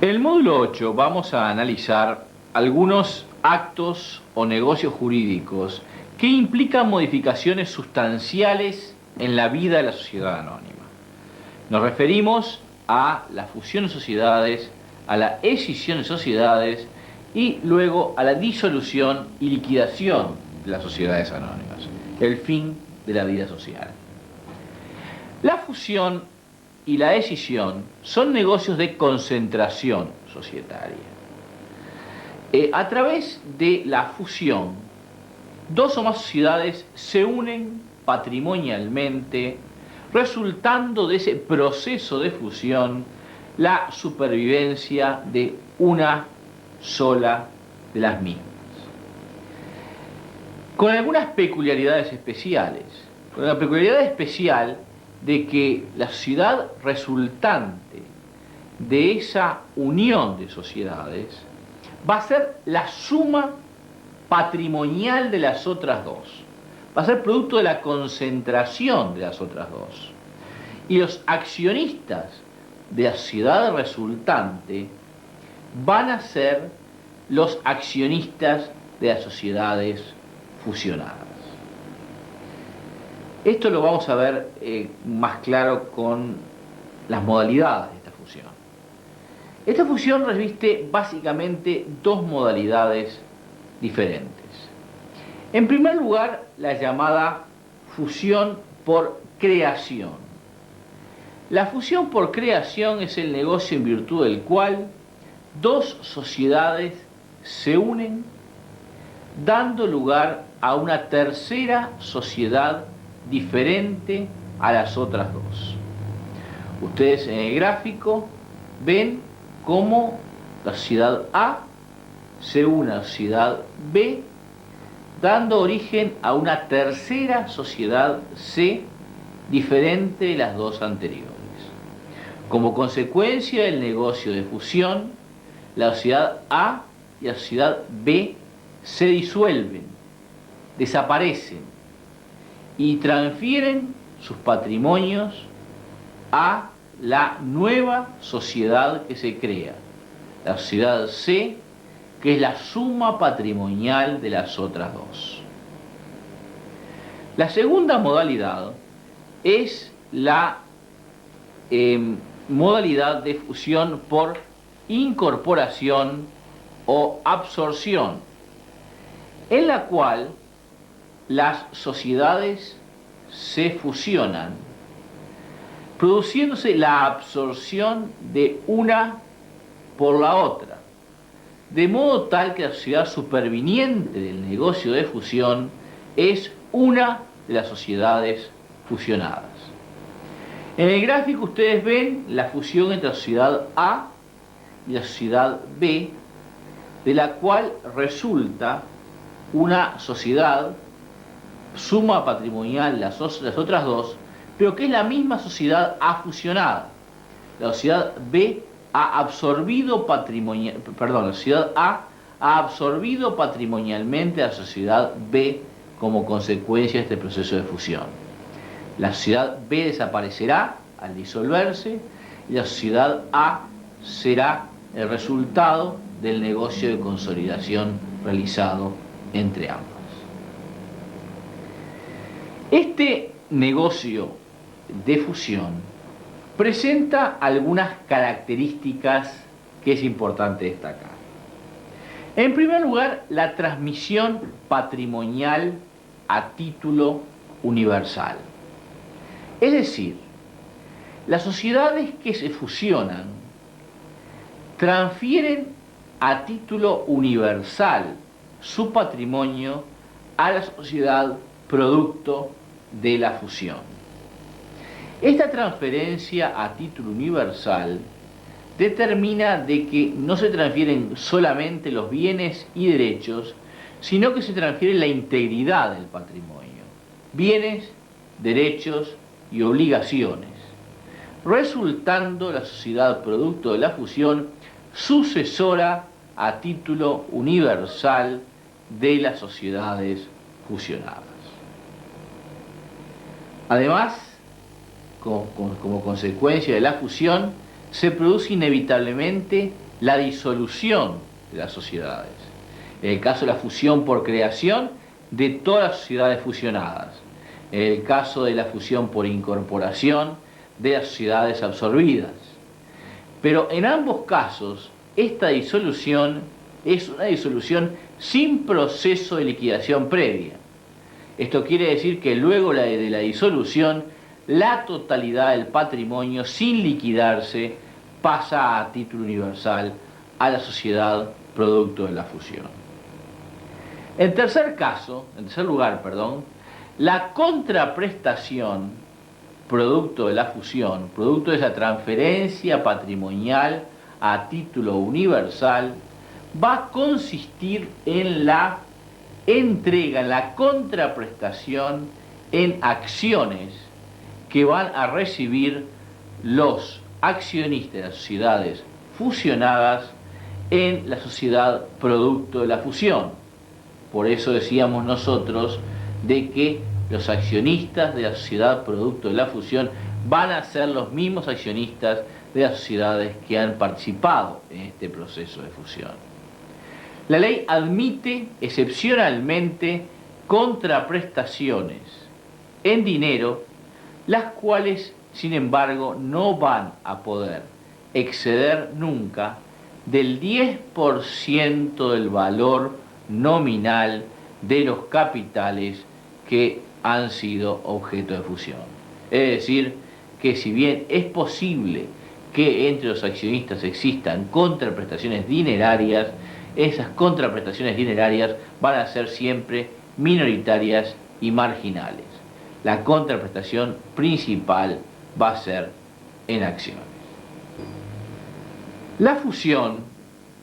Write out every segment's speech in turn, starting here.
En el módulo 8 vamos a analizar algunos actos o negocios jurídicos que implican modificaciones sustanciales en la vida de la sociedad anónima. Nos referimos a la fusión de sociedades, a la escisión de sociedades y luego a la disolución y liquidación de las sociedades anónimas, el fin de la vida social. La fusión y la escisión son negocios de concentración societaria. A través de la fusión, dos o más sociedades se unen patrimonialmente, resultando de ese proceso de fusión la supervivencia de una sola de las mismas. Con algunas peculiaridades especiales. Con la peculiaridad especial de que la sociedad resultante de esa unión de sociedades va a ser la suma patrimonial de las otras dos. Va a ser producto de la concentración de las otras dos. Y los accionistas de la sociedad resultante van a ser los accionistas de las sociedades fusionadas. Esto lo vamos a ver más claro con las modalidades de esta fusión. Esta fusión reviste básicamente dos modalidades diferentes. En primer lugar, la llamada fusión por creación. La fusión por creación es el negocio en virtud del cual dos sociedades se unen, dando lugar a una tercera sociedad diferente a las otras dos. Ustedes en el gráfico ven cómo la sociedad A se une a la sociedad B, dando origen a una tercera sociedad C diferente de las dos anteriores. Como consecuencia del negocio de fusión, la sociedad A y la sociedad B se disuelven, desaparecen y transfieren sus patrimonios a la nueva sociedad que se crea, la sociedad C, que es la suma patrimonial de las otras dos. La segunda modalidad es la modalidad de fusión por incorporación o absorción, en la cual las sociedades se fusionan, produciéndose la absorción de una por la otra, de modo tal que la sociedad superviniente del negocio de fusión es una de las sociedades fusionadas. En el gráfico ustedes ven la fusión entre la sociedad A y la sociedad B, de la cual resulta una sociedad suma patrimonial las otras dos, pero que es la misma sociedad A fusionada. La sociedad B ha absorbido la sociedad A ha absorbido patrimonialmente a la sociedad B como consecuencia de este proceso de fusión. La sociedad B desaparecerá al disolverse y la sociedad A será el resultado del negocio de consolidación realizado entre ambas. Este negocio de fusión presenta algunas características que es importante destacar. En primer lugar, la transmisión patrimonial a título universal. Es decir, las sociedades que se fusionan transfieren a título universal su patrimonio a la sociedad producto de la fusión. Esta transferencia a título universal determina de que no se transfieren solamente los bienes y derechos, sino que se transfiere la integridad del patrimonio, bienes, derechos y obligaciones, resultando la sociedad producto de la fusión sucesora a título universal de las sociedades fusionadas. Además, como consecuencia de la fusión, se produce inevitablemente la disolución de las sociedades. En el caso de la fusión por creación, de todas las sociedades fusionadas. En el caso de la fusión por incorporación, de las sociedades absorbidas. Pero en ambos casos, esta disolución es una disolución sin proceso de liquidación previa. Esto quiere decir que luego de la disolución, la totalidad del patrimonio, sin liquidarse, pasa a título universal a la sociedad producto de la fusión. En tercer lugar, la contraprestación producto de la fusión, producto de esa transferencia patrimonial a título universal, va a consistir en la entrega, en la contraprestación en acciones que van a recibir los accionistas de las sociedades fusionadas en la sociedad producto de la fusión. Por eso decíamos nosotros de que los accionistas de la sociedad producto de la fusión van a ser los mismos accionistas de las sociedades que han participado en este proceso de fusión. La ley admite excepcionalmente contraprestaciones en dinero, las cuales, sin embargo, no van a poder exceder nunca del 10% del valor nominal de los capitales que han sido objeto de fusión. Es decir, que si bien es posible que entre los accionistas existan contraprestaciones dinerarias, esas contraprestaciones dinerarias van a ser siempre minoritarias y marginales. La contraprestación principal va a ser en acciones. La fusión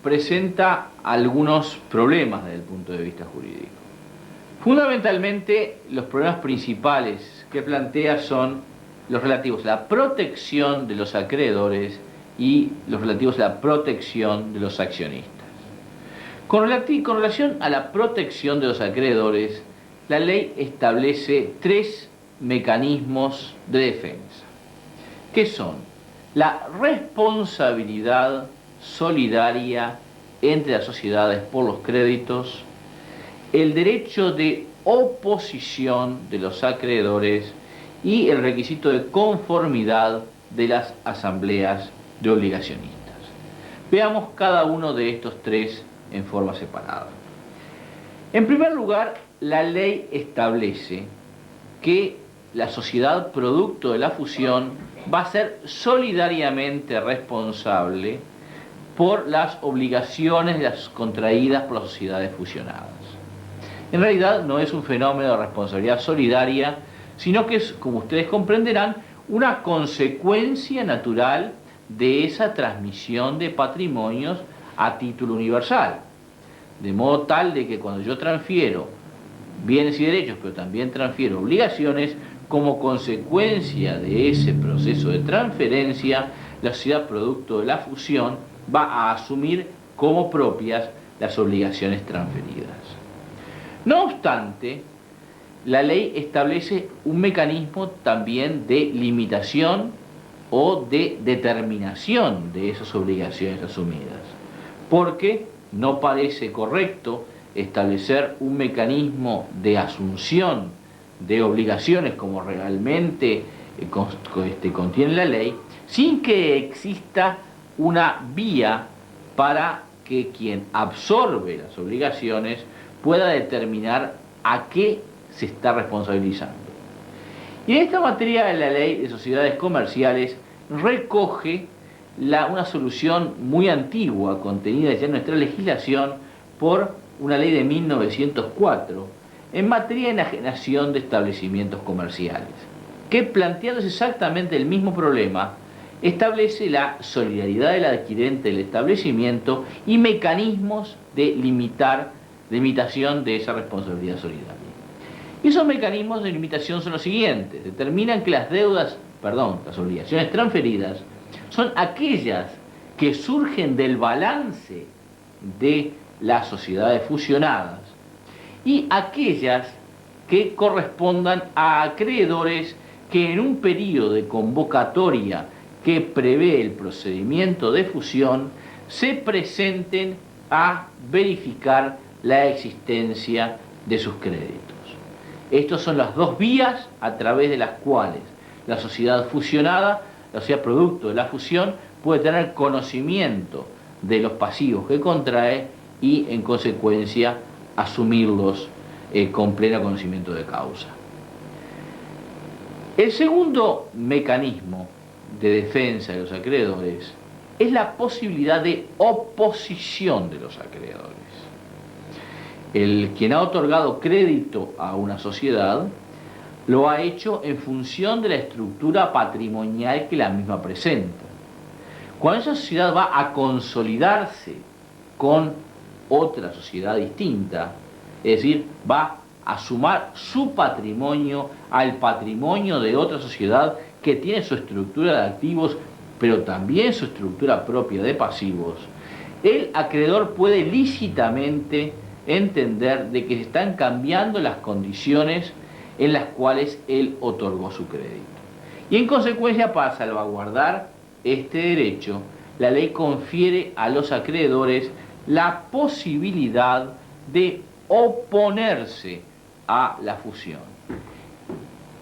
presenta algunos problemas desde el punto de vista jurídico. Fundamentalmente, los problemas principales que plantea son los relativos a la protección de los acreedores y los relativos a la protección de los accionistas. Con relación a la protección de los acreedores, la ley establece tres mecanismos de defensa, que son la responsabilidad solidaria entre las sociedades por los créditos, el derecho de oposición de los acreedores y el requisito de conformidad de las asambleas de obligacionistas. Veamos cada uno de estos tres en forma separada. En primer lugar, la ley establece que la sociedad producto de la fusión va a ser solidariamente responsable por las obligaciones contraídas por las sociedades fusionadas. En realidad no es un fenómeno de responsabilidad solidaria, sino que es, como ustedes comprenderán, una consecuencia natural de esa transmisión de patrimonios a título universal. De modo tal de que cuando yo transfiero bienes y derechos, pero también transfiero obligaciones, como consecuencia de ese proceso de transferencia, la sociedad producto de la fusión va a asumir como propias las obligaciones transferidas. No obstante, la ley establece un mecanismo también de limitación o de determinación de esas obligaciones asumidas, porque no parece correcto establecer un mecanismo de asunción de obligaciones como realmente contiene la ley, sin que exista una vía para que quien absorbe las obligaciones pueda determinar a qué se está responsabilizando. Y en esta materia la ley de sociedades comerciales recoge una solución muy antigua contenida ya en nuestra legislación por una ley de 1904 en materia de enajenación de establecimientos comerciales, que, planteándose exactamente el mismo problema, establece la solidaridad del adquirente del establecimiento y mecanismos de limitación de esa responsabilidad solidaria. Y esos mecanismos de limitación son los siguientes: determinan que las obligaciones transferidas son aquellas que surgen del balance de las sociedades fusionadas y aquellas que correspondan a acreedores que en un periodo de convocatoria que prevé el procedimiento de fusión se presenten a verificar la existencia de sus créditos. Estas son las dos vías a través de las cuales la sociedad fusionada, la sociedad producto de la fusión, puede tener conocimiento de los pasivos que contrae y, en consecuencia, asumirlos con pleno conocimiento de causa. El segundo mecanismo de defensa de los acreedores es la posibilidad de oposición de los acreedores. Quien ha otorgado crédito a una sociedad lo ha hecho en función de la estructura patrimonial que la misma presenta. Cuando esa sociedad va a consolidarse con otra sociedad distinta, es decir, va a sumar su patrimonio al patrimonio de otra sociedad que tiene su estructura de activos, pero también su estructura propia de pasivos, el acreedor puede lícitamente entender de que se están cambiando las condiciones en las cuales él otorgó su crédito. Y en consecuencia, para salvaguardar este derecho, la ley confiere a los acreedores la posibilidad de oponerse a la fusión.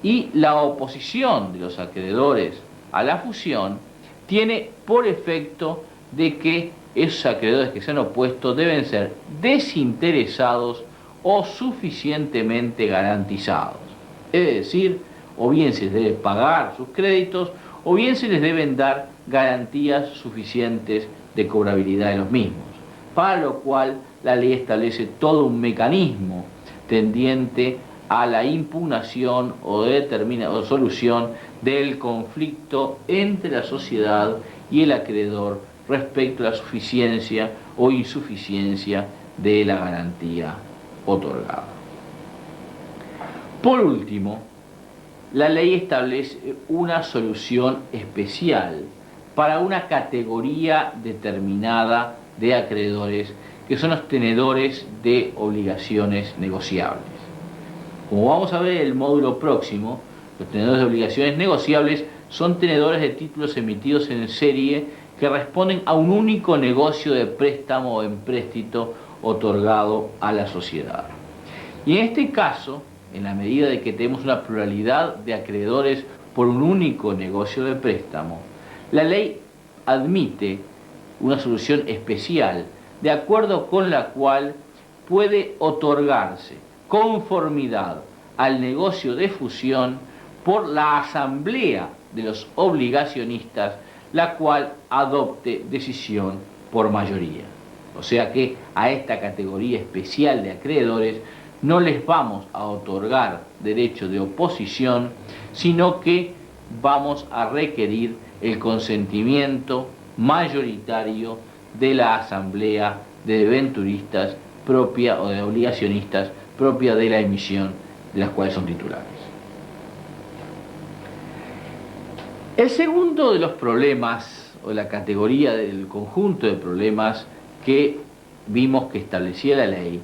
Y la oposición de los acreedores a la fusión tiene por efecto de que esos acreedores que se han opuesto deben ser desinteresados o suficientemente garantizados. Es decir, o bien se les debe pagar sus créditos, o bien se les deben dar garantías suficientes de cobrabilidad de los mismos, para lo cual la ley establece todo un mecanismo tendiente a la impugnación o solución del conflicto entre la sociedad y el acreedor respecto a la suficiencia o insuficiencia de la garantía otorgada. Por último, la ley establece una solución especial para una categoría determinada de acreedores que son los tenedores de obligaciones negociables. Como vamos a ver en el módulo próximo, los tenedores de obligaciones negociables son tenedores de títulos emitidos en serie que responden a un único negocio de préstamo o empréstito otorgado a la sociedad. Y en este caso, en la medida de que tenemos una pluralidad de acreedores por un único negocio de préstamo, la ley admite una solución especial de acuerdo con la cual puede otorgarse conformidad al negocio de fusión por la asamblea de los obligacionistas, la cual adopte decisión por mayoría. O sea que a esta categoría especial de acreedores no les vamos a otorgar derecho de oposición, sino que vamos a requerir el consentimiento mayoritario de la asamblea de debenturistas propia o de obligacionistas propia de la emisión de las cuales son titulares. El segundo de los problemas, o la categoría del conjunto de problemas que vimos que establecía la ley,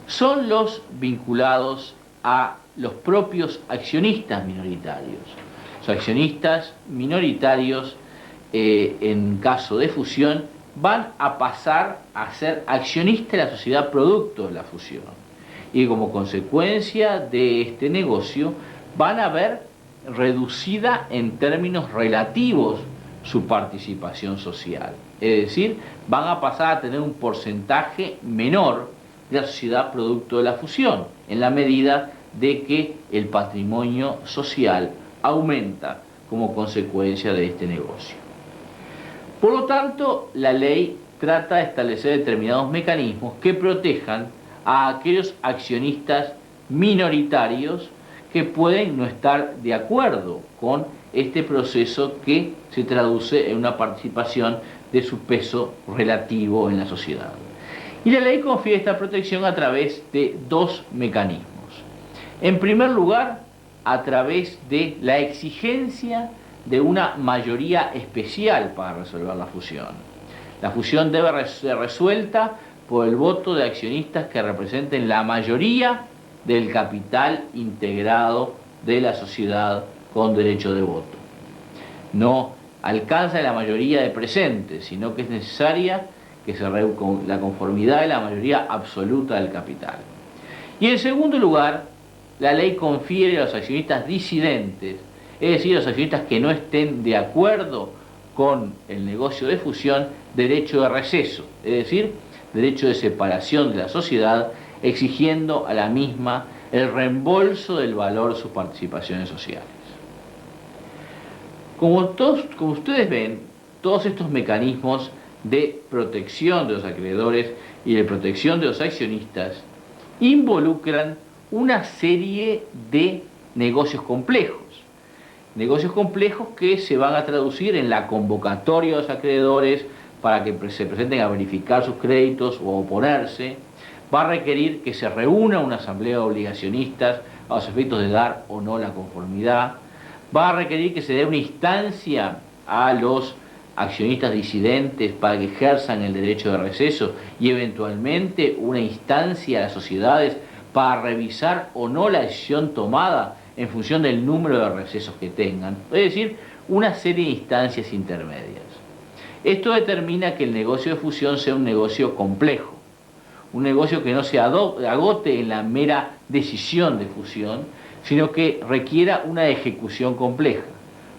son los vinculados a los propios accionistas minoritarios. Los accionistas minoritarios, en caso de fusión, van a pasar a ser accionistas de la sociedad producto de la fusión. Y como consecuencia de este negocio, van a ver reducida en términos relativos su participación social. Es decir, van a pasar a tener un porcentaje menor de la sociedad producto de la fusión, en la medida de que el patrimonio social aumenta como consecuencia de este negocio. Por lo tanto, la ley trata de establecer determinados mecanismos que protejan a aquellos accionistas minoritarios que pueden no estar de acuerdo con este proceso que se traduce en una participación de su peso relativo en la sociedad. Y la ley confiere esta protección a través de dos mecanismos. En primer lugar, a través de la exigencia de una mayoría especial para resolver la fusión. La fusión debe ser resuelta por el voto de accionistas que representen la mayoría del capital integrado de la sociedad con derecho de voto. No alcanza la mayoría de presentes, sino que es necesaria que se con la conformidad de la mayoría absoluta del capital. Y en segundo lugar, la ley confiere a los accionistas disidentes, es decir, a los accionistas que no estén de acuerdo con el negocio de fusión, derecho de receso, es decir, derecho de separación de la sociedad, exigiendo a la misma el reembolso del valor de sus participaciones sociales. Como ustedes ven, todos estos mecanismos de protección de los acreedores y de protección de los accionistas involucran una serie de negocios complejos que se van a traducir en la convocatoria de los acreedores para que se presenten a verificar sus créditos o a oponerse. Va a requerir que se reúna una asamblea de obligacionistas a los efectos de dar o no la conformidad. Va a requerir que se dé una instancia a los accionistas disidentes para que ejerzan el derecho de receso y eventualmente una instancia a las sociedades para revisar o no la decisión tomada en función del número de recesos que tengan. Es decir, una serie de instancias intermedias. Esto determina que el negocio de fusión sea un negocio complejo, un negocio que no se agote en la mera decisión de fusión, sino que requiera una ejecución compleja.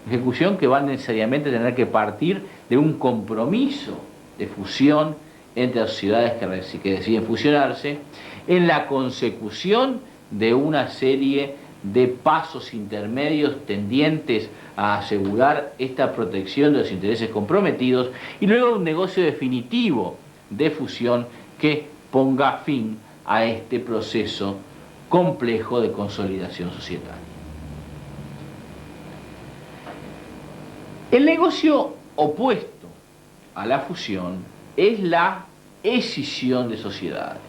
Ejecución que va necesariamente a tener que partir de un compromiso de fusión entre las sociedades que deciden fusionarse, en la consecución de una serie de pasos intermedios tendientes a asegurar esta protección de los intereses comprometidos, y luego un negocio definitivo de fusión que ponga fin a este proceso complejo de consolidación societaria. El negocio opuesto a la fusión es la escisión de sociedades.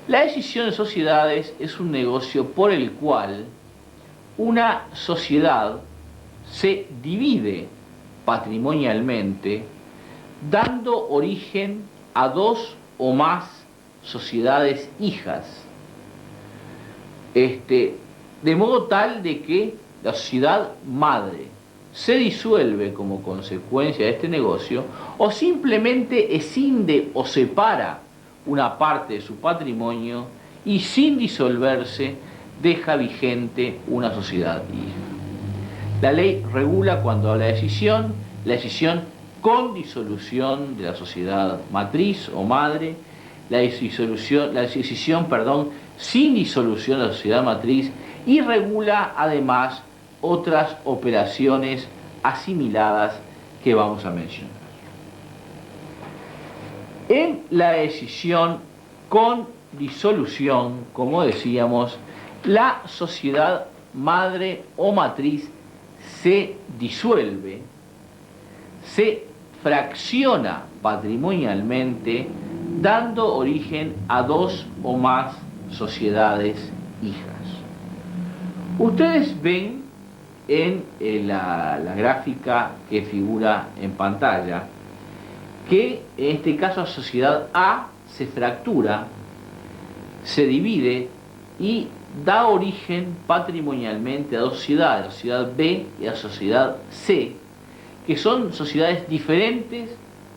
La escisión de sociedades es un negocio por el cual una sociedad se divide patrimonialmente, dando origen a dos o más sociedades hijas, de modo tal de que la sociedad madre se disuelve como consecuencia de este negocio, o simplemente escinde o separa una parte de su patrimonio y sin disolverse deja vigente una sociedad hija. La ley regula cuando habla de escisión, la escisión con disolución de la sociedad matriz o madre, la escisión sin disolución de la sociedad matriz, y regula además otras operaciones asimiladas que vamos a mencionar. En la escisión con disolución, como decíamos, la sociedad madre o matriz se disuelve, se fracciona patrimonialmente, dando origen a dos o más sociedades hijas. Ustedes ven en la gráfica que figura en pantalla que en este caso la sociedad A se fractura, se divide y da origen patrimonialmente a dos sociedades, la sociedad B y la sociedad C, que son sociedades diferentes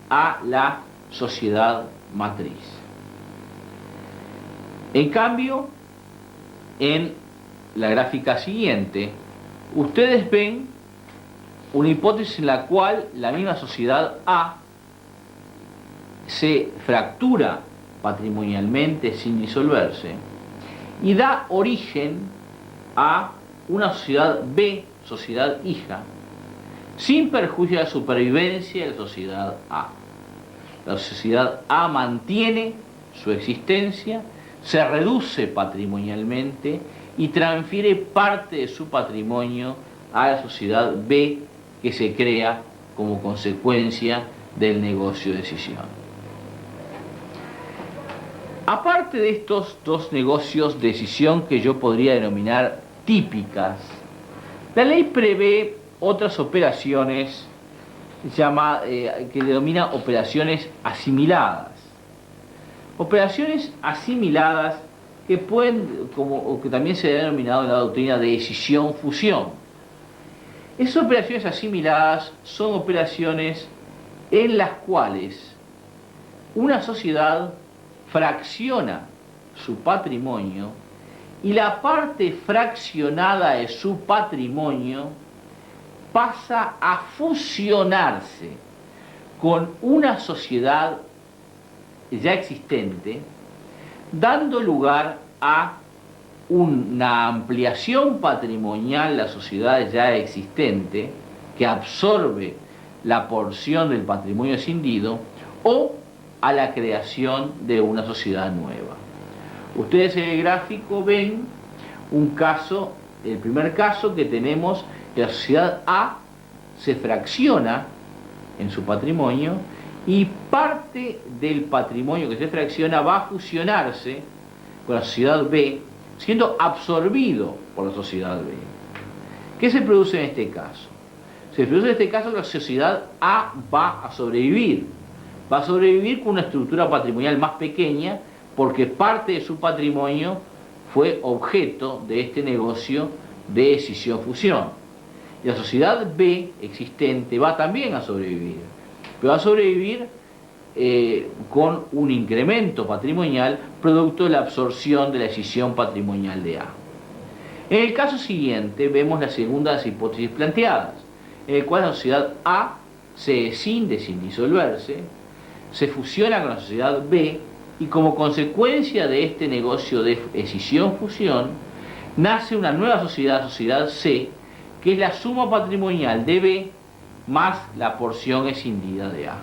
a la sociedad matriz. En cambio, en la gráfica siguiente, ustedes ven una hipótesis en la cual la misma sociedad A se fractura patrimonialmente sin disolverse y da origen a una sociedad B, sociedad hija, sin perjuicio de la supervivencia de la sociedad A. La sociedad A mantiene su existencia, se reduce patrimonialmente y transfiere parte de su patrimonio a la sociedad B, que se crea como consecuencia del negocio de escisión. Aparte de estos dos negocios de escisión que yo podría denominar típicas, la ley prevé otras operaciones que denomina operaciones asimiladas. Operaciones asimiladas que pueden, o que también se ha denominado en la doctrina de escisión-fusión. Esas operaciones asimiladas son operaciones en las cuales una sociedad fracciona su patrimonio y la parte fraccionada de su patrimonio pasa a fusionarse con una sociedad ya existente, dando lugar a una ampliación patrimonial de la sociedad ya existente que absorbe la porción del patrimonio escindido, o a la creación de una sociedad nueva. Ustedes en el gráfico ven un caso, el primer caso que tenemos, que la sociedad A se fracciona en su patrimonio y parte del patrimonio que se fracciona va a fusionarse con la sociedad B, siendo absorbido por la sociedad B. ¿Qué se produce en este caso? Se produce en este caso que la sociedad A va a sobrevivir. Va a sobrevivir con una estructura patrimonial más pequeña porque parte de su patrimonio fue objeto de este negocio de escisión-fusión. Y la sociedad B existente va también a sobrevivir, pero va a sobrevivir con un incremento patrimonial producto de la absorción de la escisión patrimonial de A. En el caso siguiente vemos la segunda de las hipótesis planteadas, en el cual la sociedad A se escinde sin disolverse, se fusiona con la sociedad B y como consecuencia de este negocio de escisión-fusión nace una nueva sociedad, sociedad C, que es la suma patrimonial de B más la porción escindida de A.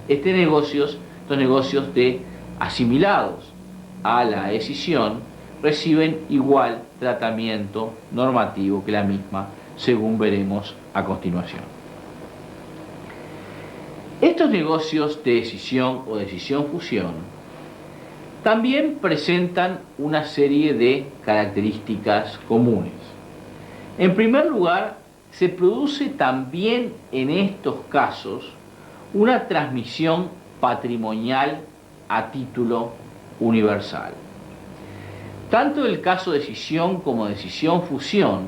Estos negocios de asimilados a la escisión reciben igual tratamiento normativo que la misma, según veremos a continuación. Estos negocios de escisión o de escisión-fusión también presentan una serie de características comunes. En primer lugar, se produce también en estos casos una transmisión patrimonial a título universal. Tanto en el caso de escisión como de escisión-fusión,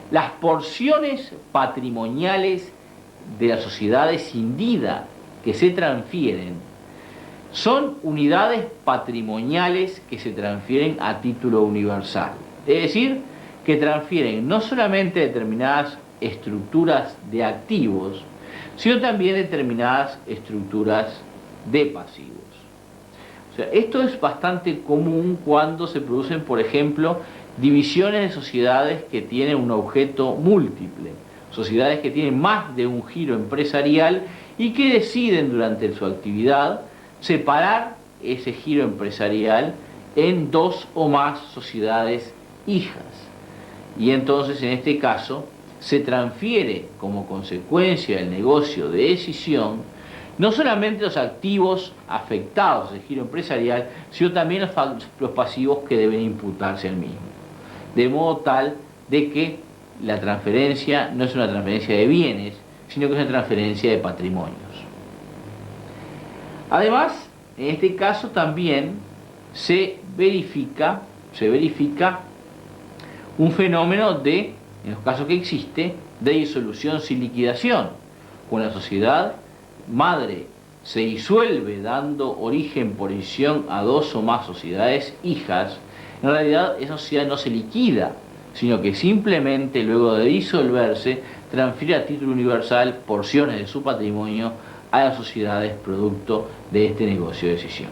las porciones patrimoniales de la sociedad escindida que se transfieren son unidades patrimoniales que se transfieren a título universal. Es decir, que transfieren no solamente determinadas estructuras de activos, sino también determinadas estructuras de pasivos. O sea, esto es bastante común cuando se producen, por ejemplo, divisiones de sociedades que tienen un objeto múltiple, sociedades que tienen más de un giro empresarial y que deciden durante su actividad separar ese giro empresarial en dos o más sociedades hijas. Y entonces en este caso se transfiere como consecuencia del negocio de escisión no solamente los activos afectados del giro empresarial, sino también los pasivos que deben imputarse al mismo. De modo tal de que la transferencia no es una transferencia de bienes, sino que es una transferencia de patrimonios. Además, en este caso también se verifica un fenómeno de, en los casos que existe, de disolución sin liquidación. Cuando la sociedad madre se disuelve dando origen por escisión a dos o más sociedades hijas, en realidad esa sociedad no se liquida, sino que simplemente luego de disolverse transfiere a título universal porciones de su patrimonio a las sociedades producto de este negocio de escisión.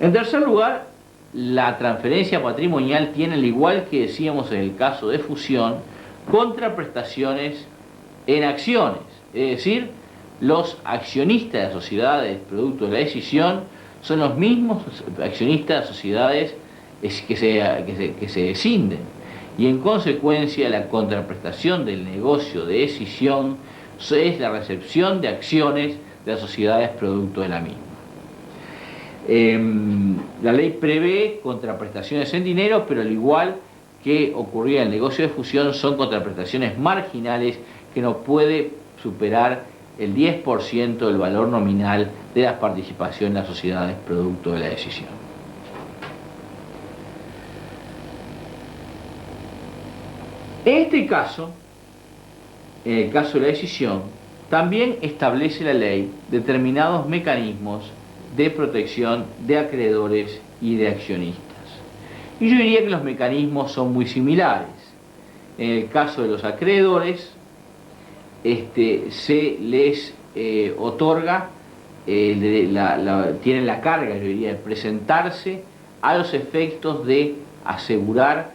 En tercer lugar, la transferencia patrimonial tiene, al igual que decíamos en el caso de fusión, contraprestaciones en acciones, es decir, los accionistas de las sociedades producto de la escisión son los mismos accionistas de las sociedades que se escinden, y en consecuencia la contraprestación del negocio de escisión es la recepción de acciones de las sociedades producto de la misma. La ley prevé contraprestaciones en dinero, pero al igual que ocurría en el negocio de fusión, son contraprestaciones marginales que no puede superar el 10% del valor nominal de las participaciones de las sociedades producto de la decisión. En este caso, en el caso de la decisión, También establece la ley determinados mecanismos de protección de acreedores y de accionistas. Y yo diría que los mecanismos son muy similares. En el caso de los acreedores, se les otorga, tienen la carga, yo diría, de presentarse a los efectos de asegurar,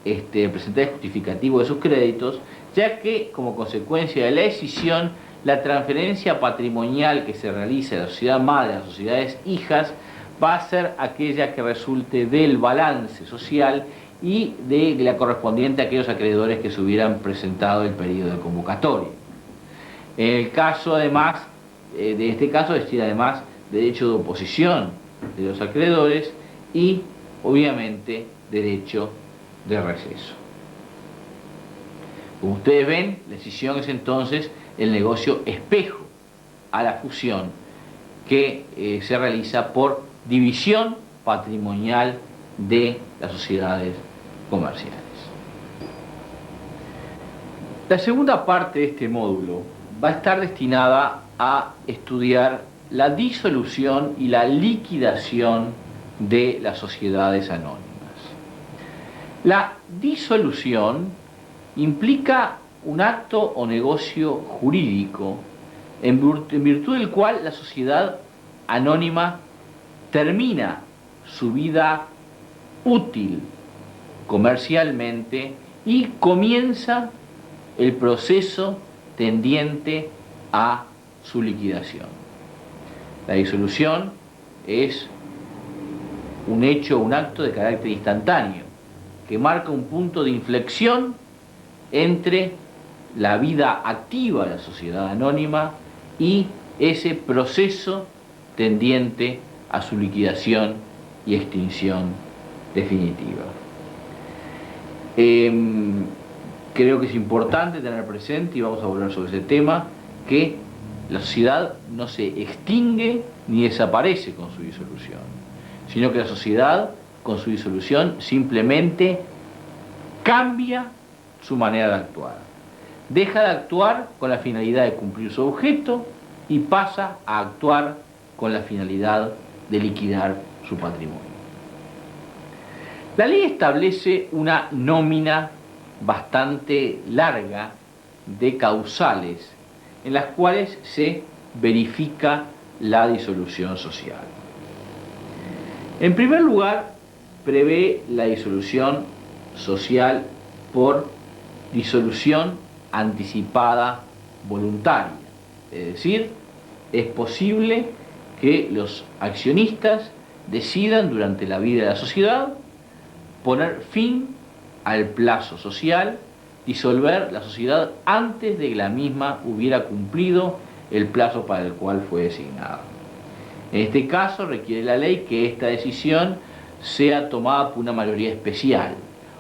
presentar el justificativo de sus créditos, ya que como consecuencia de la escisión, la transferencia patrimonial que se realiza de la sociedad madre a las sociedades hijas va a ser aquella que resulte del balance social y de la correspondiente a aquellos acreedores que se hubieran presentado el periodo de convocatoria. En el caso, además, de este caso, existir además derecho de oposición de los acreedores y, obviamente, derecho de receso. Como ustedes ven, la escisión es entonces el negocio espejo a la fusión que se realiza por división patrimonial de las sociedades comerciales. La segunda parte de este módulo va a estar destinada a estudiar la disolución y la liquidación de las sociedades anónimas. La disolución implica un acto o negocio jurídico en virtud del cual la sociedad anónima termina su vida útil comercialmente y comienza el proceso tendiente a su liquidación. La disolución es un hecho, un acto de carácter instantáneo que marca un punto de inflexión entre la vida activa de la sociedad anónima y ese proceso tendiente a su liquidación y extinción definitiva. Creo que es importante tener presente, y vamos a volver sobre ese tema, que la sociedad no se extingue ni desaparece con su disolución, sino que la sociedad con su disolución simplemente cambia su manera de actuar. Deja de actuar con la finalidad de cumplir su objeto y pasa a actuar con la finalidad de liquidar su patrimonio. La ley establece una nómina bastante larga de causales en las cuales se verifica la disolución social. En primer lugar, prevé la disolución social por disolución anticipada voluntaria, es decir, es posible que los accionistas decidan durante la vida de la sociedad poner fin al plazo social, disolver la sociedad antes de que la misma hubiera cumplido el plazo para el cual fue designado. En este caso requiere la ley que esta decisión sea tomada por una mayoría especial,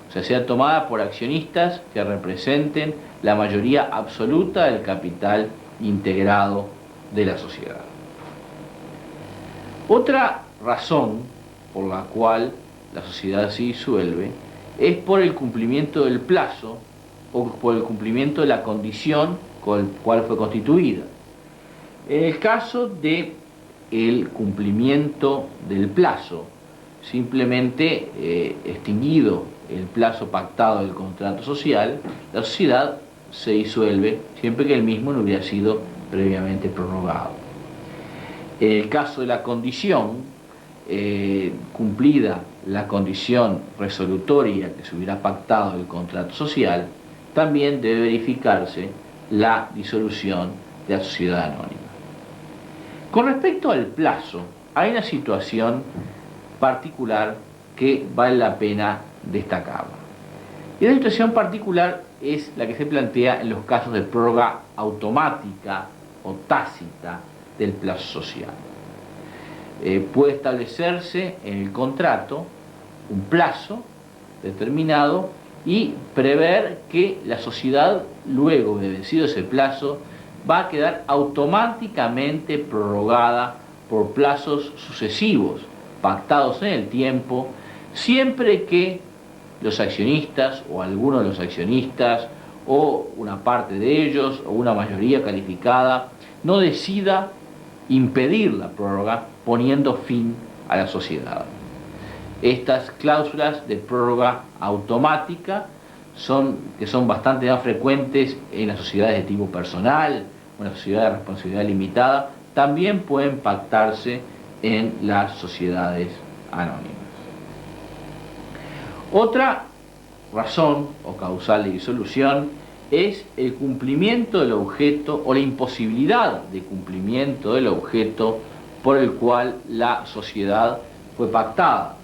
o sea, sea tomada por accionistas que representen la mayoría absoluta del capital integrado de la sociedad. Otra razón por la cual la sociedad se disuelve es por el cumplimiento del plazo o por el cumplimiento de la condición con la cual fue constituida. En el caso de el cumplimiento del plazo, simplemente extinguido el plazo pactado del contrato social, la sociedad se disuelve siempre que el mismo no hubiera sido previamente prorrogado. En el caso de la condición, cumplida la condición resolutoria que se hubiera pactado del contrato social, también debe verificarse la disolución de la sociedad anónima. Con respecto al plazo, hay una situación particular que vale la pena destacarla. Y la situación particular es la que se plantea en los casos de prórroga automática o tácita del plazo social. Puede establecerse en el contrato un plazo determinado y prever que la sociedad, luego de vencido ese plazo, va a quedar automáticamente prorrogada por plazos sucesivos, pactados en el tiempo, siempre que los accionistas o alguno de los accionistas o una parte de ellos o una mayoría calificada no decida impedir la prórroga poniendo fin a la sociedad. Estas cláusulas de prórroga automática que son bastante más frecuentes en las sociedades de tipo personal o en las sociedades de responsabilidad limitada, también pueden pactarse en las sociedades anónimas. Otra razón o causal de disolución es el cumplimiento del objeto o la imposibilidad de cumplimiento del objeto por el cual la sociedad fue pactada.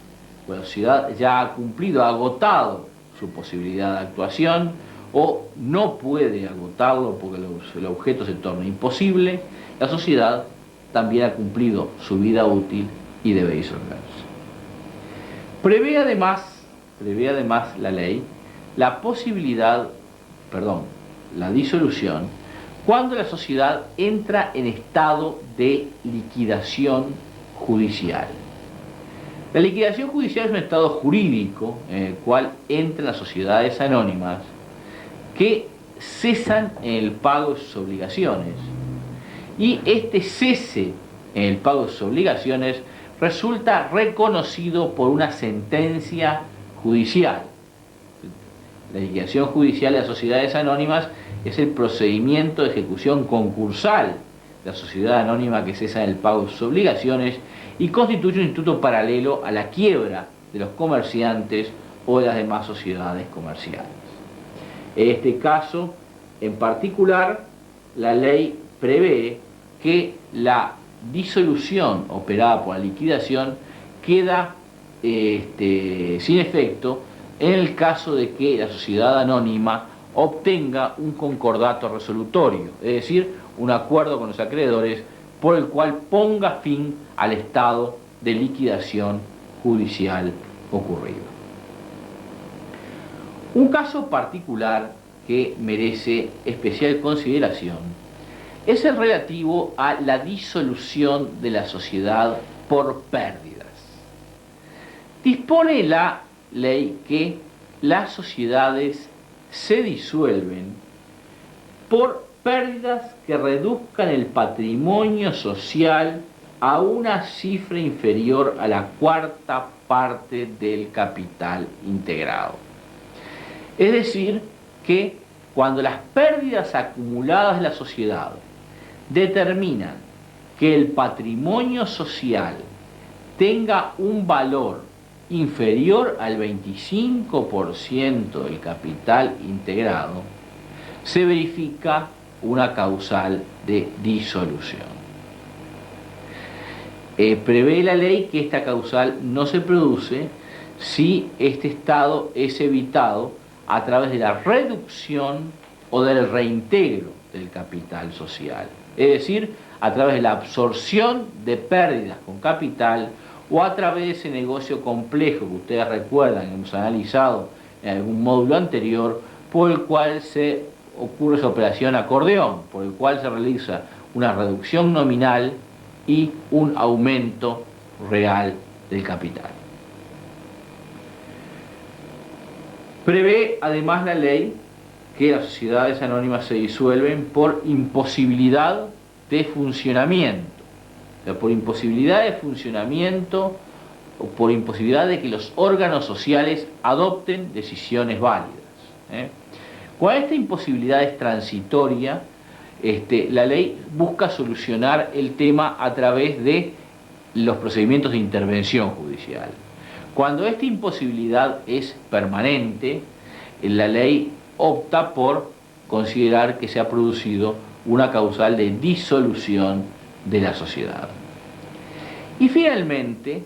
La sociedad ya ha cumplido, ha agotado su posibilidad de actuación o no puede agotarlo porque el objeto se torna imposible. La sociedad también ha cumplido su vida útil y debe disolverse. Prevé además la ley la disolución cuando la sociedad entra en estado de liquidación judicial. La liquidación judicial es un estado jurídico en el cual entran las sociedades anónimas que cesan en el pago de sus obligaciones, y este cese en el pago de sus obligaciones resulta reconocido por una sentencia judicial. La liquidación judicial de las sociedades anónimas es el procedimiento de ejecución concursal de la sociedad anónima que cesa en el pago de sus obligaciones y constituye un instituto paralelo a la quiebra de los comerciantes o de las demás sociedades comerciales. En este caso, en particular, la ley prevé que la disolución operada por la liquidación queda sin efecto en el caso de que la sociedad anónima obtenga un concordato resolutorio, es decir, un acuerdo con los acreedores por el cual ponga fin al estado de liquidación judicial ocurrido. Un caso particular que merece especial consideración es el relativo a la disolución de la sociedad por pérdidas. Dispone la ley que las sociedades se disuelven por pérdidas que reduzcan el patrimonio social a una cifra inferior a la cuarta parte del capital integrado. Es decir, que cuando las pérdidas acumuladas de la sociedad determinan que el patrimonio social tenga un valor inferior al 25% del capital integrado, se verifica una causal de disolución. Prevé la ley que esta causal no se produce si este estado es evitado a través de la reducción o del reintegro del capital social, es decir, a través de la absorción de pérdidas con capital o a través de ese negocio complejo que ustedes recuerdan que hemos analizado en algún módulo anterior, por el cual se ocurre esa operación acordeón, por el cual se realiza una reducción nominal y un aumento real del capital. Prevé además la ley que las sociedades anónimas se disuelven por imposibilidad de funcionamiento. O sea, por imposibilidad de funcionamiento o por imposibilidad de que los órganos sociales adopten decisiones válidas. Cuando esta imposibilidad es transitoria, la ley busca solucionar el tema a través de los procedimientos de intervención judicial. Cuando esta imposibilidad es permanente, la ley opta por considerar que se ha producido una causal de disolución de la sociedad. Y finalmente,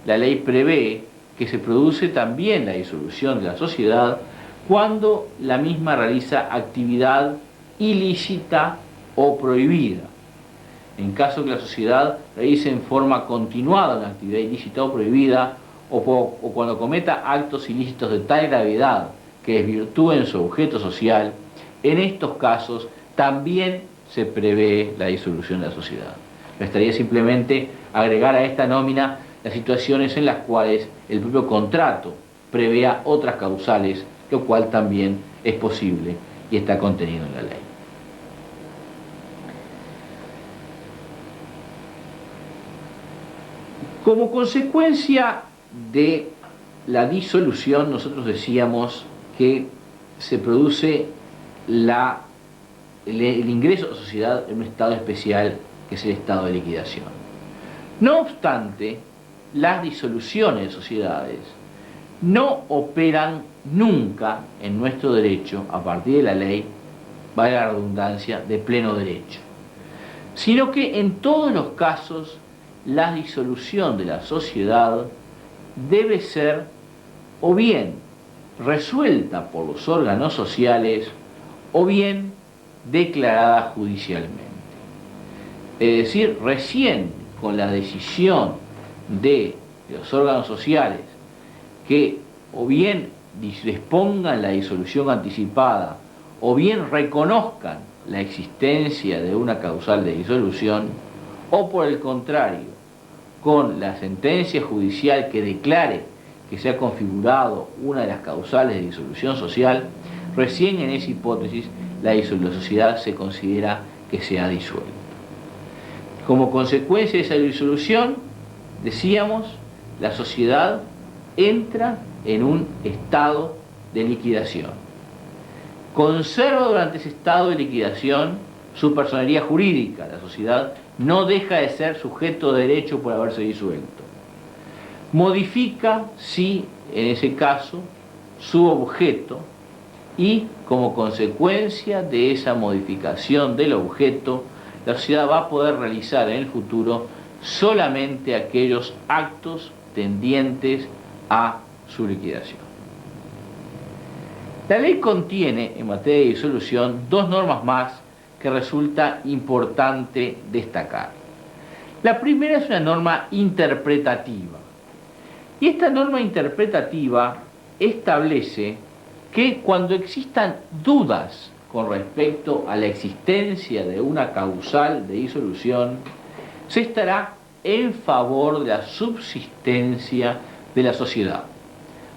la ley prevé que se produce también la disolución de la sociedad cuando la misma realiza actividad ilícita o prohibida. En caso que la sociedad realice en forma continuada una actividad ilícita o prohibida, o cuando cometa actos ilícitos de tal gravedad que desvirtúen su objeto social, en estos casos también se prevé la disolución de la sociedad. Bastaría simplemente agregar a esta nómina las situaciones en las cuales el propio contrato prevea otras causales, lo cual también es posible y está contenido en la ley. Como consecuencia de la disolución, nosotros decíamos que se produce el ingreso a la sociedad en un estado especial, que es el estado de liquidación. No obstante, las disoluciones de sociedades no operan nunca en nuestro derecho, a partir de la ley, valga la redundancia, de pleno derecho, sino que en todos los casos la disolución de la sociedad debe ser o bien resuelta por los órganos sociales o bien declarada judicialmente. Es decir, recién con la decisión de los órganos sociales que o bien dispongan la disolución anticipada o bien reconozcan la existencia de una causal de disolución, o por el contrario, con la sentencia judicial que declare que se ha configurado una de las causales de disolución social, recién en esa hipótesis la sociedad se considera que se ha disuelto. Como consecuencia de esa disolución, decíamos, la sociedad entra en un estado de liquidación. Conserva durante ese estado de liquidación su personería jurídica. La sociedad no deja de ser sujeto de derecho por haberse disuelto. Modifica, sí, en ese caso, su objeto, y como consecuencia de esa modificación del objeto, la sociedad va a poder realizar en el futuro solamente aquellos actos tendientes a su liquidación. La ley contiene, en materia de disolución, dos normas más que resulta importante destacar. La primera es una norma interpretativa. Y esta norma interpretativa establece que cuando existan dudas con respecto a la existencia de una causal de disolución, se estará en favor de la subsistencia de la sociedad.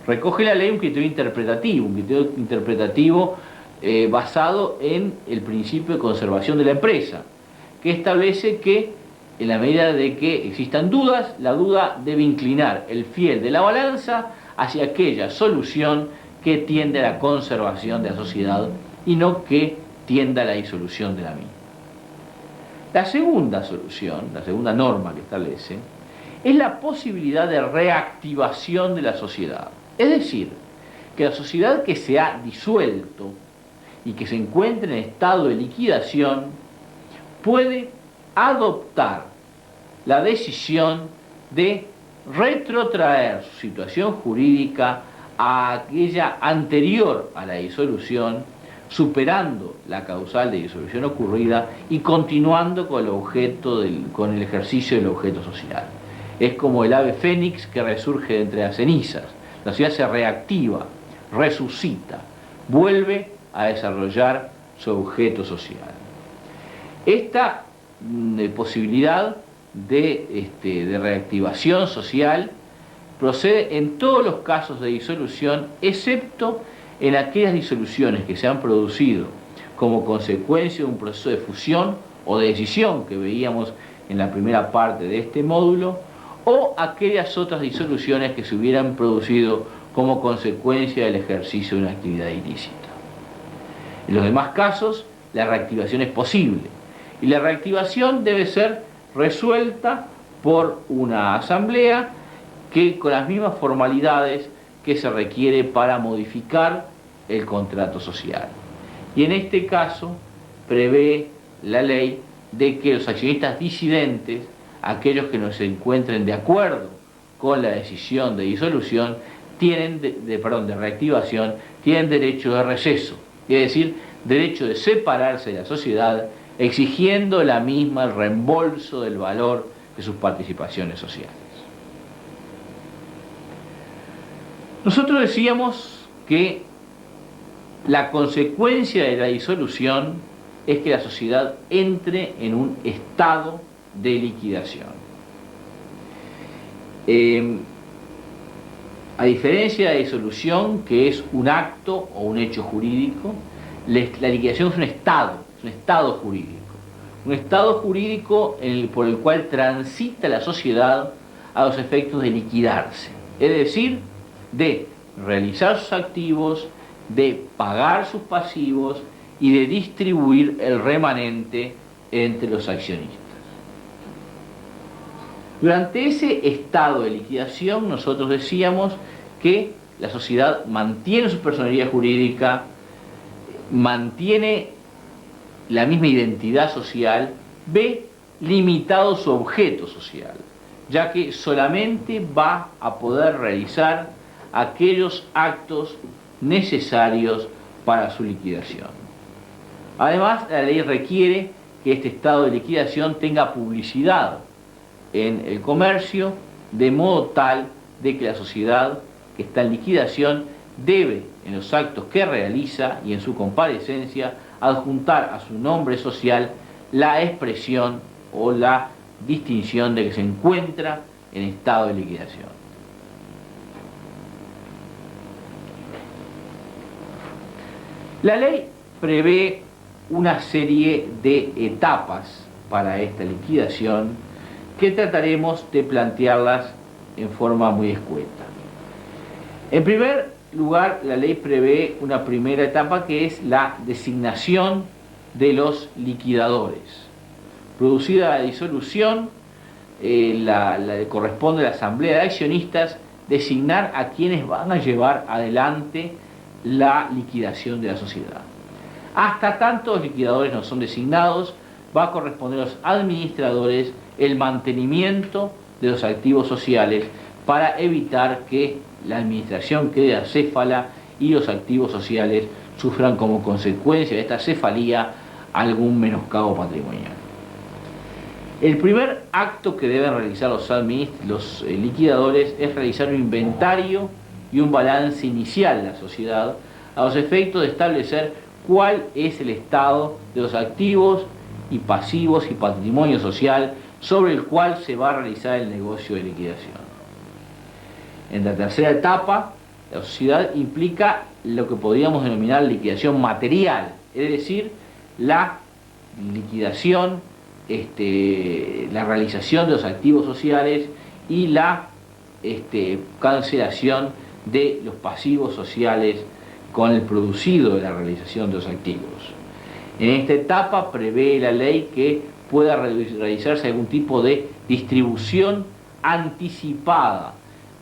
Recoge la ley un criterio interpretativo basado en el principio de conservación de la empresa, que establece que en la medida de que existan dudas, la duda debe inclinar el fiel de la balanza hacia aquella solución que tiende a la conservación de la sociedad y no que tienda a la disolución de la misma. La segunda solución, la segunda norma que establece, es la posibilidad de reactivación de la sociedad. Es decir, que la sociedad que se ha disuelto y que se encuentra en estado de liquidación puede adoptar la decisión de retrotraer su situación jurídica a aquella anterior a la disolución, superando la causal de disolución ocurrida y continuando con el ejercicio del objeto social. Es como el ave fénix que resurge de entre las cenizas. La sociedad se reactiva, resucita, vuelve a desarrollar su objeto social. Esta posibilidad de reactivación social procede en todos los casos de disolución, excepto en aquellas disoluciones que se han producido como consecuencia de un proceso de fusión o de decisión que veíamos en la primera parte de este módulo, o aquellas otras disoluciones que se hubieran producido como consecuencia del ejercicio de una actividad ilícita. En los demás casos, la reactivación es posible, y la reactivación debe ser resuelta por una asamblea que con las mismas formalidades que se requiere para modificar el contrato social. Y en este caso prevé la ley de que los accionistas disidentes, aquellos que no se encuentren de acuerdo con la decisión de disolución, de reactivación, tienen derecho de receso, es decir, derecho de separarse de la sociedad, exigiendo la misma el reembolso del valor de sus participaciones sociales. Nosotros decíamos que la consecuencia de la disolución es que la sociedad entre en un estado de liquidación. A diferencia de disolución, que es un acto o un hecho jurídico, la liquidación es un estado jurídico. Un estado jurídico por el cual transita la sociedad a los efectos de liquidarse. Es decir, de realizar sus activos, de pagar sus pasivos y de distribuir el remanente entre los accionistas. Durante ese estado de liquidación, nosotros decíamos que la sociedad mantiene su personalidad jurídica, mantiene la misma identidad social, ve limitado su objeto social, ya que solamente va a poder realizar aquellos actos necesarios para su liquidación. Además, la ley requiere que este estado de liquidación tenga publicidad en el comercio, de modo tal de que la sociedad que está en liquidación debe, en los actos que realiza y en su comparecencia, adjuntar a su nombre social la expresión o la distinción de que se encuentra en estado de liquidación. La ley prevé una serie de etapas para esta liquidación que trataremos de plantearlas en forma muy escueta. En primer lugar, la ley prevé una primera etapa que es la designación de los liquidadores. Producida la disolución, corresponde a la asamblea de accionistas designar a quienes van a llevar adelante la liquidación de la sociedad. Hasta tanto los liquidadores no son designados, va a corresponder a los administradores el mantenimiento de los activos sociales para evitar que la administración quede acéfala y los activos sociales sufran como consecuencia de esta cefalía algún menoscabo patrimonial. El primer acto que deben realizar los liquidadores es realizar un inventario y un balance inicial de la sociedad a los efectos de establecer cuál es el estado de los activos y pasivos y patrimonio social sobre el cual se va a realizar el negocio de liquidación. En la tercera etapa, la sociedad implica lo que podríamos denominar liquidación material, es decir, la liquidación, la realización de los activos sociales y la cancelación de los pasivos sociales con el producido de la realización de los activos. En esta etapa prevé la ley que pueda realizarse algún tipo de distribución anticipada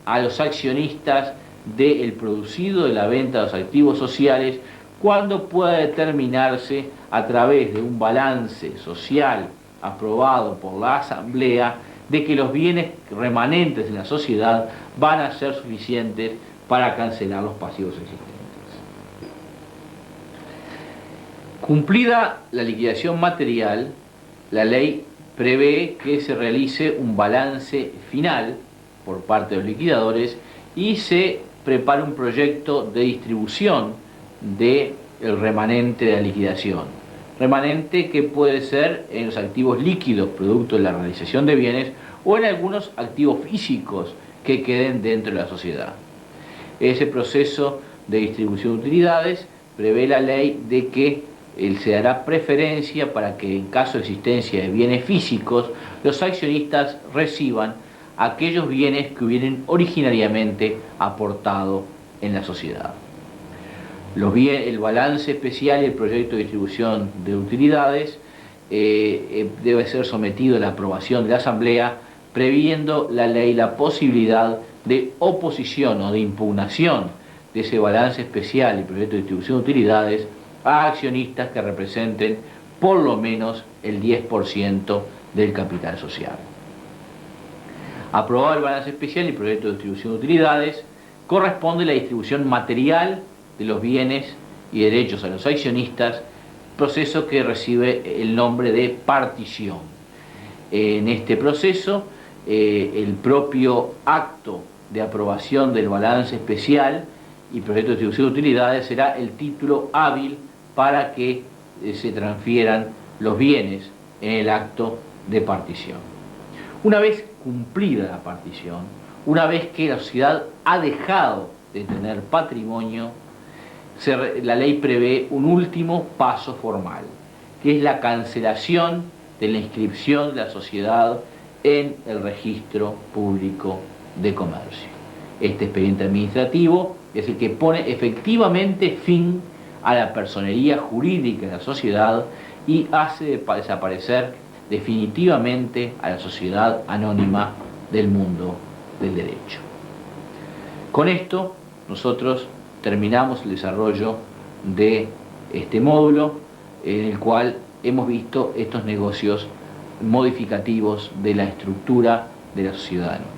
a los accionistas del producido de la venta de los activos sociales cuando pueda determinarse a través de un balance social aprobado por la Asamblea de que los bienes remanentes de la sociedad van a ser suficientes para cancelar los pasivos existentes. Cumplida la liquidación material, la ley prevé que se realice un balance final por parte de los liquidadores y se prepare un proyecto de distribución del remanente de la liquidación. Remanente que puede ser en los activos líquidos producto de la realización de bienes o en algunos activos físicos que queden dentro de la sociedad. Ese proceso de distribución de utilidades prevé la ley de que se dará preferencia para que en caso de existencia de bienes físicos los accionistas reciban aquellos bienes que hubieran originariamente aportado en la sociedad. El balance especial y el proyecto de distribución de utilidades debe ser sometido a la aprobación de la Asamblea, previendo la ley la posibilidad de oposición o de impugnación de ese balance especial y proyecto de distribución de utilidades a accionistas que representen por lo menos el 10% del capital social. Aprobado el balance especial y proyecto de distribución de utilidades, corresponde la distribución material de los bienes y derechos a los accionistas, proceso que recibe el nombre de partición. En este proceso, el propio acto de aprobación del balance especial y proyecto de distribución de utilidades será el título hábil para que se transfieran los bienes en el acto de partición. Una vez cumplida la partición, Una vez que la sociedad ha dejado de tener patrimonio, la ley prevé un último paso formal, que es la cancelación de la inscripción de la sociedad en el registro público de comercio. Este expediente administrativo es el que pone efectivamente fin a la personería jurídica de la sociedad y hace desaparecer definitivamente a la sociedad anónima del mundo del derecho. Con esto nosotros terminamos el desarrollo de este módulo en el cual hemos visto estos negocios modificativos de la estructura de la sociedad anónima.